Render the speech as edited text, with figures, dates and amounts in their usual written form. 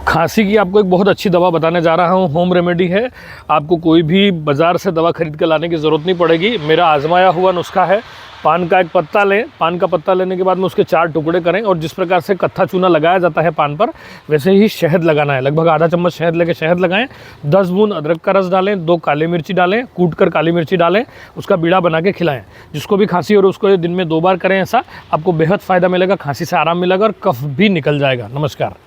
खांसी की आपको एक बहुत अच्छी दवा बताने जा रहा हूँ, होम रेमेडी है। आपको कोई भी बाज़ार से दवा खरीद के लाने की ज़रूरत नहीं पड़ेगी। मेरा आजमाया हुआ नुस्खा है। पान का एक पत्ता लें, पान का पत्ता लेने के बाद में उसके 4 टुकड़े करें और जिस प्रकार से कत्था चूना लगाया जाता है पान पर, वैसे ही शहद लगाना है। लगभग आधा चम्मच शहद लेके शहद लगाएं, 10 बूंद अदरक का रस डालें, 2 काली मिर्ची डालें, कूट कर काली मिर्ची डालें, उसका बीड़ा बना के खिलाएं। जिसको भी खांसी हो रही है उसको दिन में 2 बार करें। ऐसा आपको बेहद फ़ायदा मिलेगा, खांसी से आराम मिलेगा और कफ भी निकल जाएगा। नमस्कार।